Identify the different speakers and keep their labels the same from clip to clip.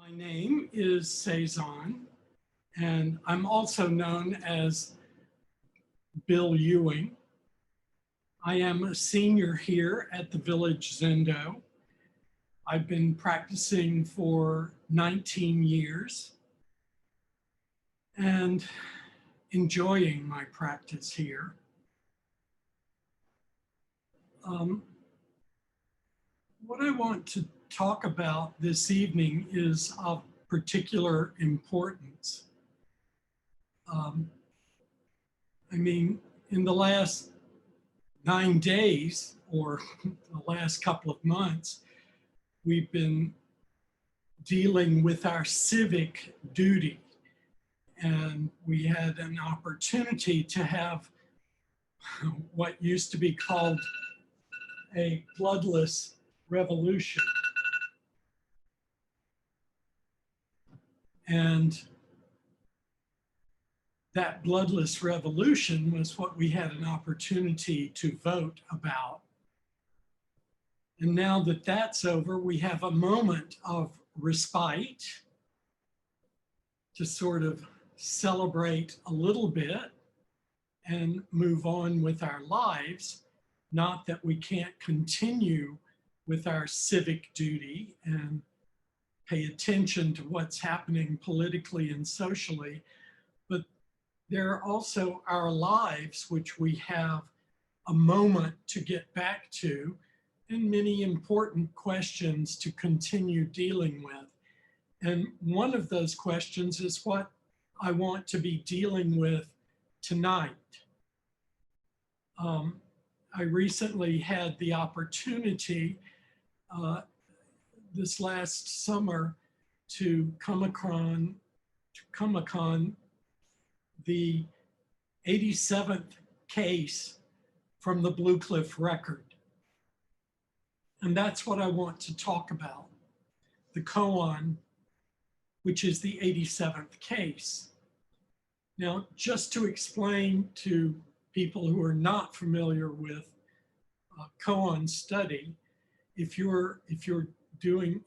Speaker 1: My name is Seizan, and I'm also known as Bill Ewing. I am a senior here at the Village Zendo. I've been practicing for 19 years and enjoying my practice here. What I want to talk about this evening is of particular importance. In the last 9 days or the last couple of months, we've been dealing with our civic duty. And we had an opportunity to have what used to be called a bloodless revolution. And that bloodless revolution was what we had an opportunity to vote about. And now that that's over, we have a moment of respite to sort of celebrate a little bit and move on with our lives. Not that we can't continue with our civic duty and pay attention to what's happening politically and socially, but there are also our lives, which we have a moment to get back to, and many important questions to continue dealing with. And one of those questions is what I want to be dealing with tonight. I recently had the opportunity this last summer to come upon the 87th case from the Blue Cliff record. And that's what I want to talk about, the koan, which is the 87th case. Now, just to explain to people who are not familiar with koan study, if you're doing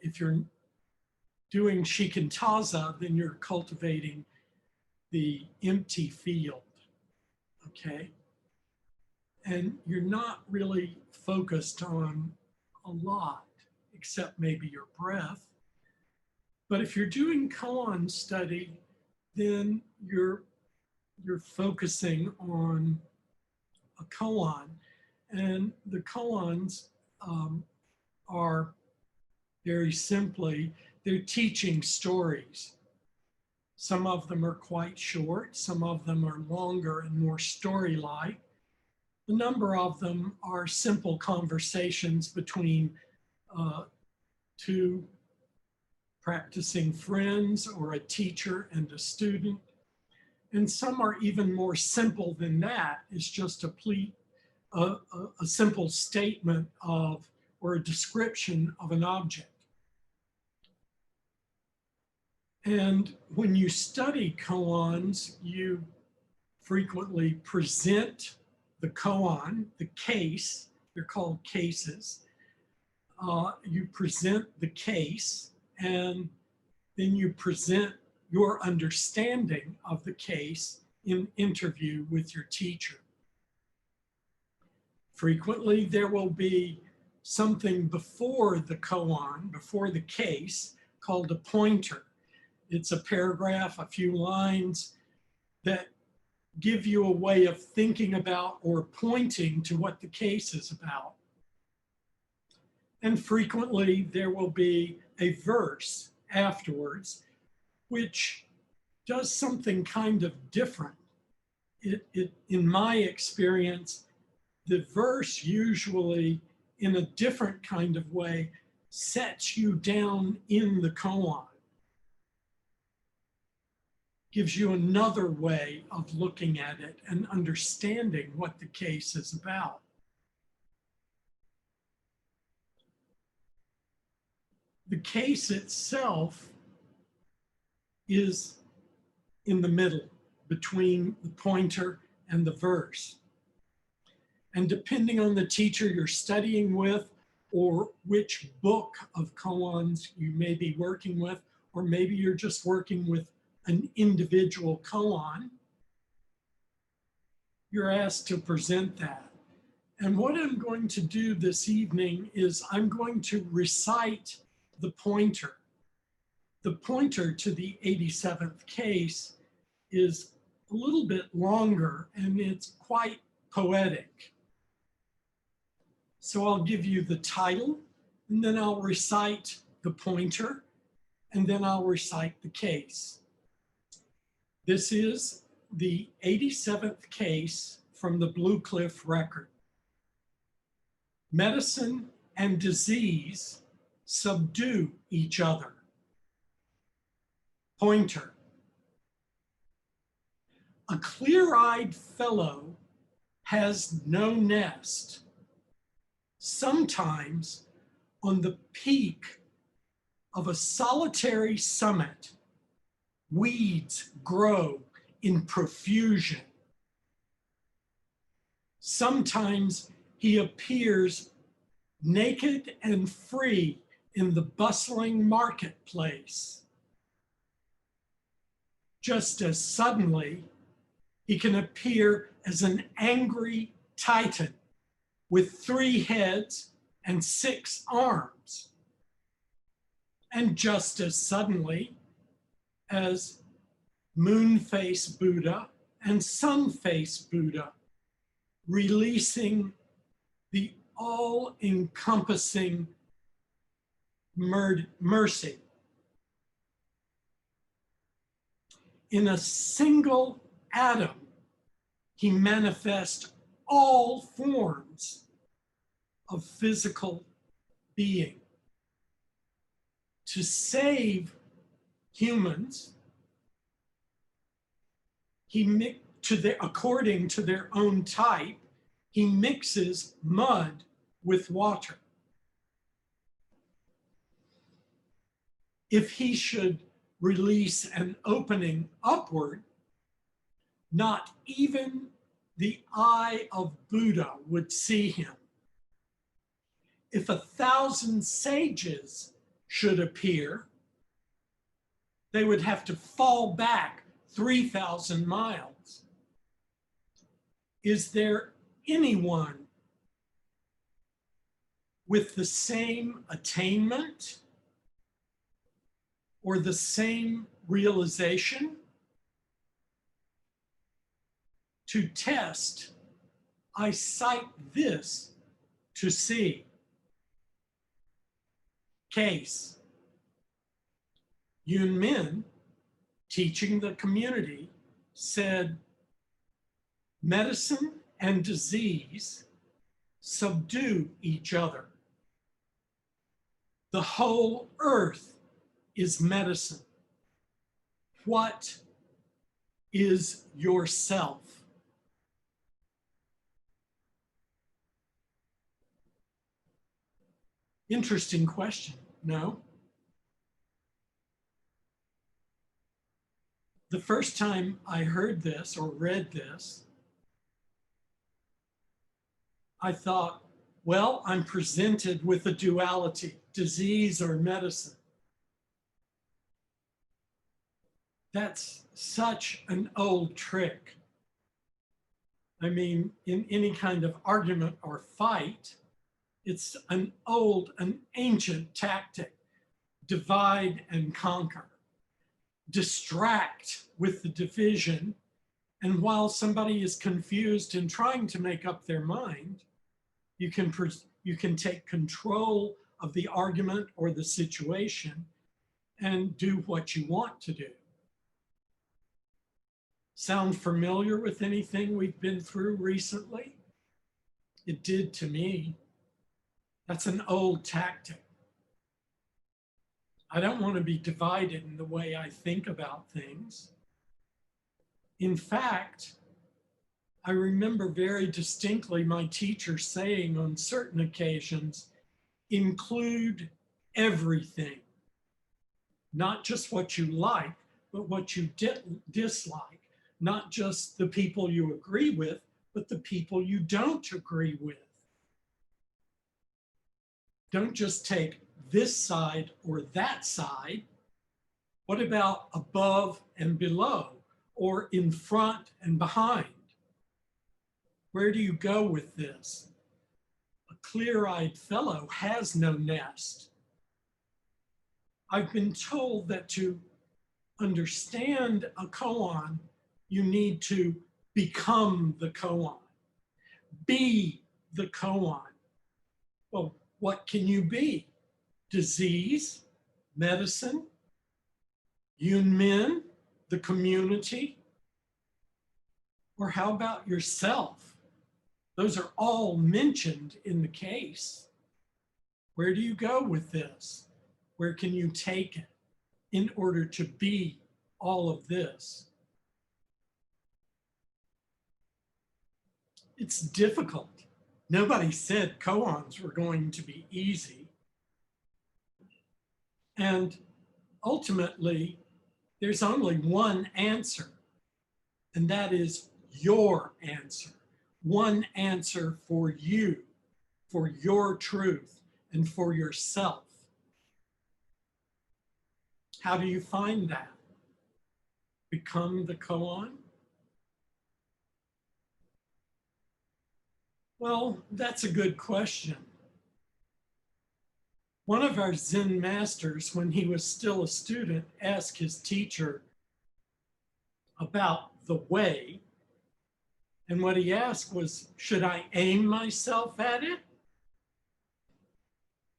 Speaker 1: shikantaza, then you're cultivating the empty field, okay? And you're not really focused on a lot, except maybe your breath. But if you're doing koan study, then you're focusing on a koan. And the koans are very simply, they're teaching stories. Some of them are quite short, some of them are longer and more story-like. A number of them are simple conversations between two practicing friends or a teacher and a student. And some are even more simple than that. It's just a simple statement of, or a description of an object. And when you study koans, you frequently present the koan, the case, they're called cases. You present the case, and then you present your understanding of the case in interview with your teacher. Frequently, there will be something before the koan, before the case, called a pointer. It's a paragraph, a few lines that give you a way of thinking about or pointing to what the case is about. And frequently there will be a verse afterwards, which does something kind of different. In my experience, the verse usually, in a different kind of way, sets you down in the koan. Gives you another way of looking at it and understanding what the case is about. The case itself is in the middle between the pointer and the verse. And depending on the teacher you're studying with or which book of koans you may be working with, or maybe you're just working with an individual koan, you're asked to present that. And what I'm going to do this evening is I'm going to recite the pointer. The pointer to the 87th case is a little bit longer and it's quite poetic. So I'll give you the title and then I'll recite the pointer and then I'll recite the case. This is the 87th case from the Blue Cliff record. Medicine and disease subdue each other. Pointer. A clear-eyed fellow has no nest. Sometimes on the peak of a solitary summit, weeds grow in profusion. Sometimes he appears naked and free in the bustling marketplace. Just as suddenly, he can appear as an angry titan with 3 heads and 6 arms. And just as suddenly as moon-face Buddha and sun-face Buddha, releasing the all-encompassing mercy. In a single atom, he manifests all forms of physical being. To save humans, according to their own type, he mixes mud with water. If he should release an opening upward, not even the eye of Buddha would see him. If 1,000 sages should appear, they would have to fall back 3,000 miles. Is there anyone with the same attainment or the same realization? To test, I cite this to see. Case. Yun Min, teaching the community, said, medicine and disease subdue each other. The whole earth is medicine. What is yourself? Interesting question, no? The first time I heard this or read this, I thought, well, I'm presented with a duality, disease or medicine. That's such an old trick. I mean, in any kind of argument or fight, it's an ancient tactic. Divide and conquer. Distract with the division. And while somebody is confused and trying to make up their mind, you can take control of the argument or the situation and do what you want to do. Sound familiar with anything we've been through recently? It did to me. That's an old tactic. I don't want to be divided in the way I think about things. In fact, I remember very distinctly my teacher saying on certain occasions, include everything, not just what you like, but what you dislike, not just the people you agree with, but the people you don't agree with. Don't just take this side or that side. What about above and below, or in front and behind? Where do you go with this? A clear-eyed fellow has no nest. I've been told that to understand a koan, you need to become the koan, be the koan. Well, what can you be? Disease, medicine, Yunmin, the community? Or how about yourself? Those are all mentioned in the case. Where do you go with this? Where can you take it in order to be all of this? It's difficult. Nobody said koans were going to be easy. And ultimately, there's only one answer, and that is your answer. One answer for you, for your truth, and for yourself. How do you find that? Become the koan? Well, that's a good question. One of our Zen masters, when he was still a student, asked his teacher about the way. And what he asked was, should I aim myself at it?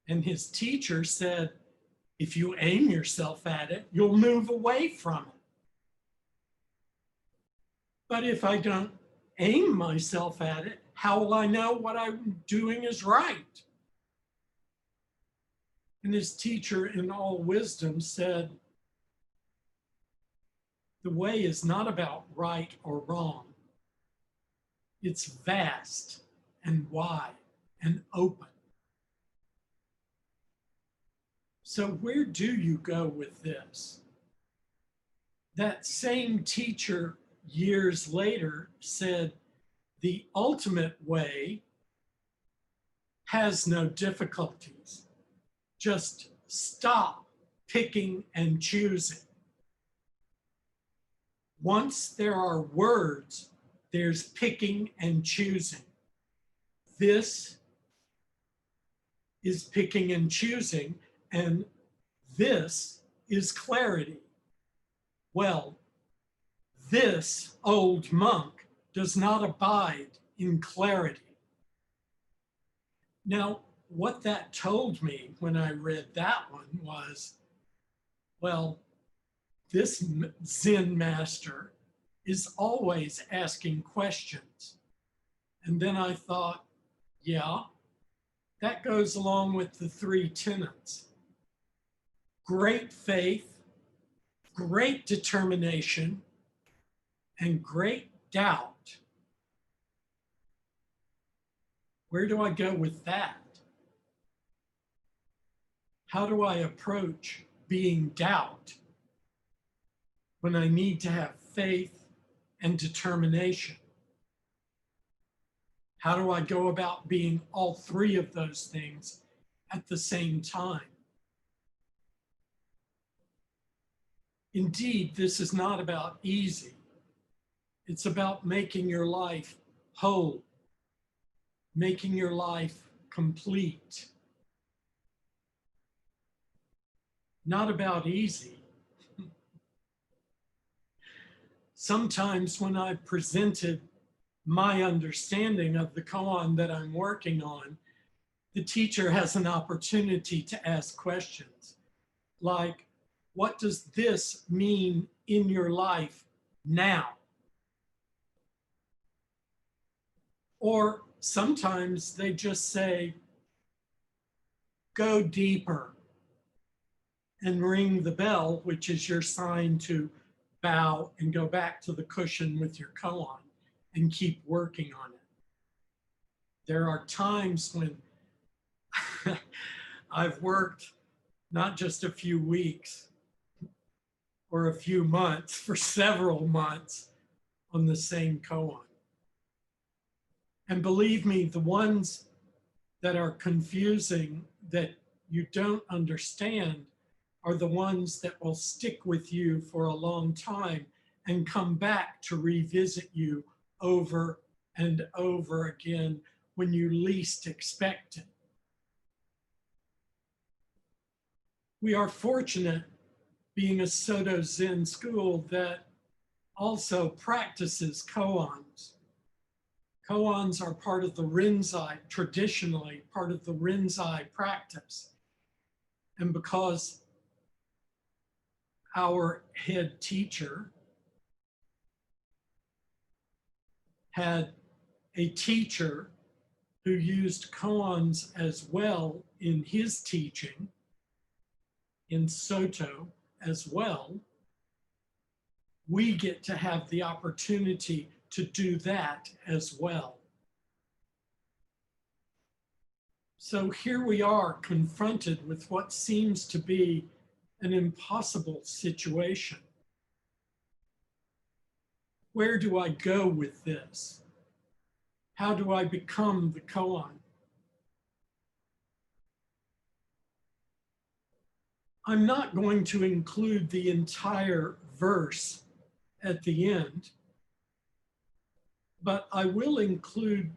Speaker 1: And his teacher said, if you aim yourself at it, you'll move away from it. But if I don't aim myself at it, how will I know what I'm doing is right? And his teacher, in all wisdom, said, the way is not about right or wrong. It's vast and wide and open. So where do you go with this? That same teacher years later said, the ultimate way has no difficulties. Just stop picking and choosing. Once there are words, there's picking and choosing. This is picking and choosing, and this is clarity. Well, this old monk does not abide in clarity. Now, what that told me when I read that one was, well, this Zen master is always asking questions. And then I thought, yeah, that goes along with the three tenets. Great faith, great determination, and great doubt. Where do I go with that? How do I approach being doubt when I need to have faith and determination? How do I go about being all three of those things at the same time? Indeed, this is not about easy. It's about making your life whole, making your life complete. Not about easy. Sometimes when I've presented my understanding of the koan that I'm working on, the teacher has an opportunity to ask questions like, what does this mean in your life now? Or sometimes they just say, go deeper and ring the bell, which is your sign to bow and go back to the cushion with your koan and keep working on it. There are times when I've worked not just a few weeks or a few months, for several months on the same koan. And believe me, the ones that are confusing, that you don't understand, are the ones that will stick with you for a long time and come back to revisit you over and over again when you least expect it. We are fortunate, being a Soto Zen school, that also practices koans. Koans are part of the Rinzai, traditionally part of the Rinzai practice. And because our head teacher had a teacher who used koans as well in his teaching, in Soto as well, we get to have the opportunity to do that as well. So here we are confronted with what seems to be an impossible situation. Where do I go with this? How do I become the koan? I'm not going to include the entire verse at the end, but I will include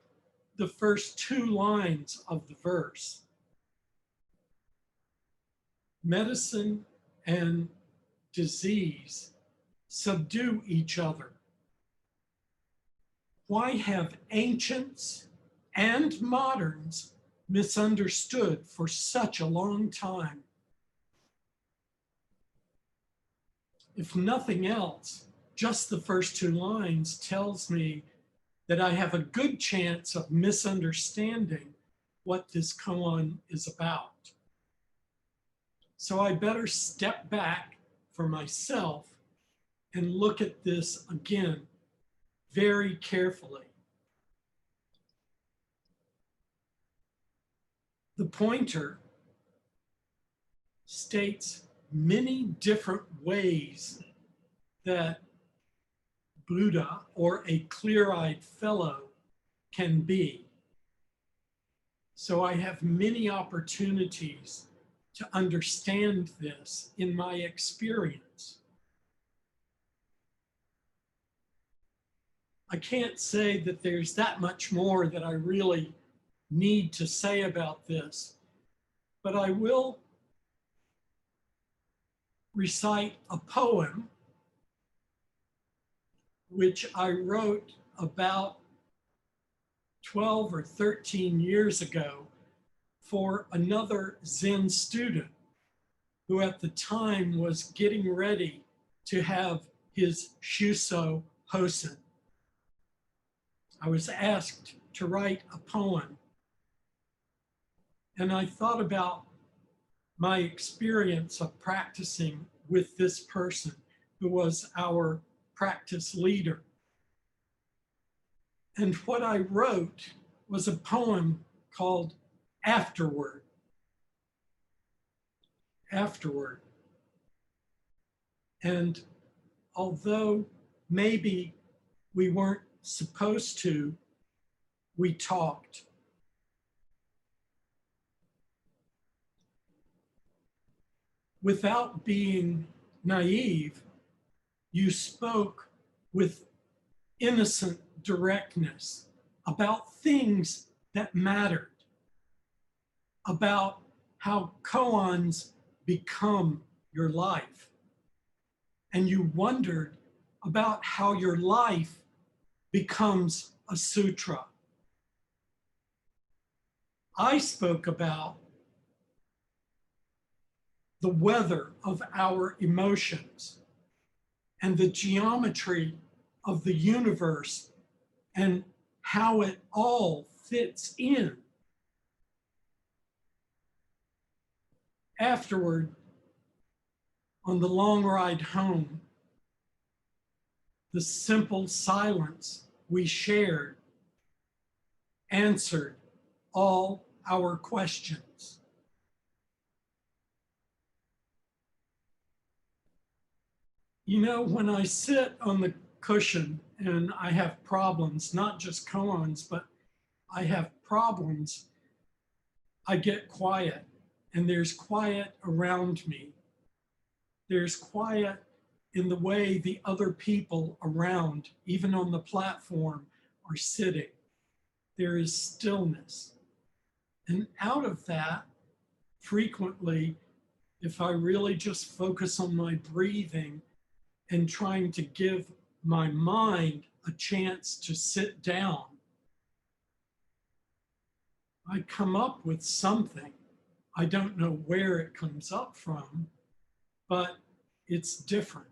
Speaker 1: the first 2 lines of the verse. Medicine and disease subdue each other. Why have ancients and moderns misunderstood for such a long time? If nothing else, just the first 2 lines tells me that I have a good chance of misunderstanding what this koan is about. So I better step back for myself and look at this again very carefully. The pointer states many different ways that Buddha or a clear-eyed fellow can be. So I have many opportunities to understand this in my experience. I can't say that there's that much more that I really need to say about this, but I will recite a poem which I wrote about 12 or 13 years ago for another Zen student who at the time was getting ready to have his Shuso Hosen. I was asked to write a poem, and I thought about my experience of practicing with this person who was our practice leader. And what I wrote was a poem called Afterward. Afterward. And although maybe we weren't supposed to, we talked. Without being naive, you spoke with innocent directness about things that mattered, about how koans become your life. And you wondered about how your life becomes a sutra. I spoke about the weather of our emotions and the geometry of the universe and how it all fits in. Afterward, on the long ride home, the simple silence we shared answered all our questions. You know, when I sit on the cushion and I have problems, not just koans, but I have problems, I get quiet and there's quiet around me. There's quiet in the way the other people around, even on the platform, are sitting. There is stillness. And out of that, frequently, if I really just focus on my breathing and trying to give my mind a chance to sit down, I come up with something. I don't know where it comes up from, but it's different.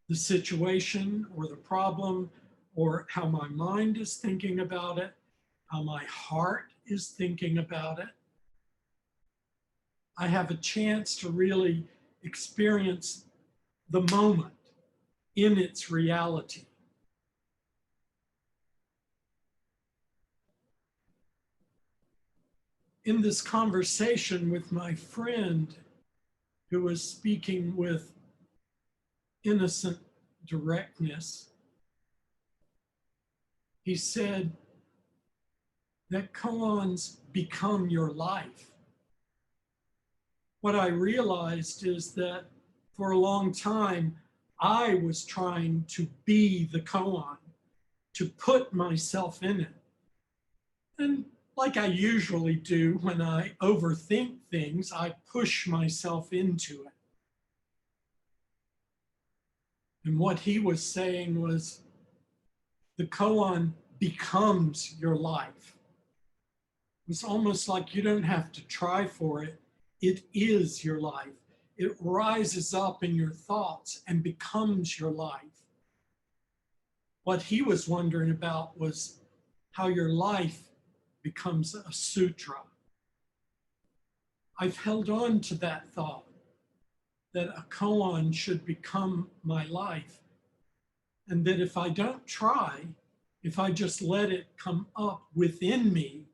Speaker 1: The situation or the problem or how my mind is thinking about it, how my heart is thinking about it. I have a chance to really experience the moment in its reality. In this conversation with my friend who was speaking with innocent directness, he said that koans become your life. What I realized is that for a long time, I was trying to be the koan, to put myself in it. And like I usually do when I overthink things, I push myself into it. And what he was saying was the koan becomes your life. It's almost like you don't have to try for it. It is your life. It rises up in your thoughts and becomes your life. What he was wondering about was how your life becomes a sutra. I've held on to that thought that a koan should become my life, and that if I don't try, if I just let it come up within me,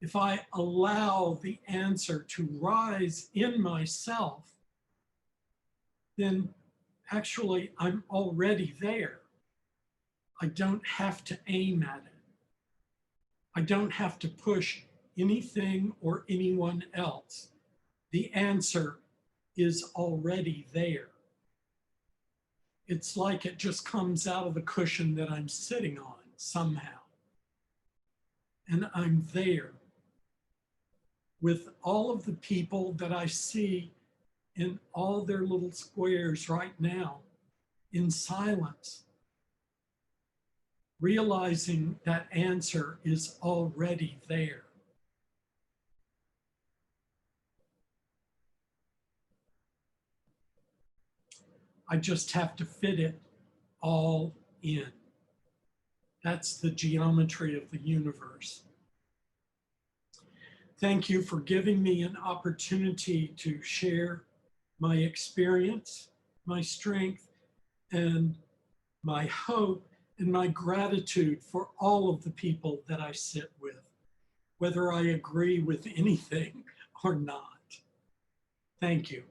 Speaker 1: if I allow the answer to rise in myself, then actually I'm already there. I don't have to aim at it. I don't have to push anything or anyone else. The answer is already there. It's like it just comes out of the cushion that I'm sitting on somehow. And I'm there with all of the people that I see in all their little squares right now, in silence, realizing that answer is already there. I just have to fit it all in. That's the geometry of the universe. Thank you for giving me an opportunity to share my experience, my strength, and my hope, and my gratitude for all of the people that I sit with, whether I agree with anything or not. Thank you.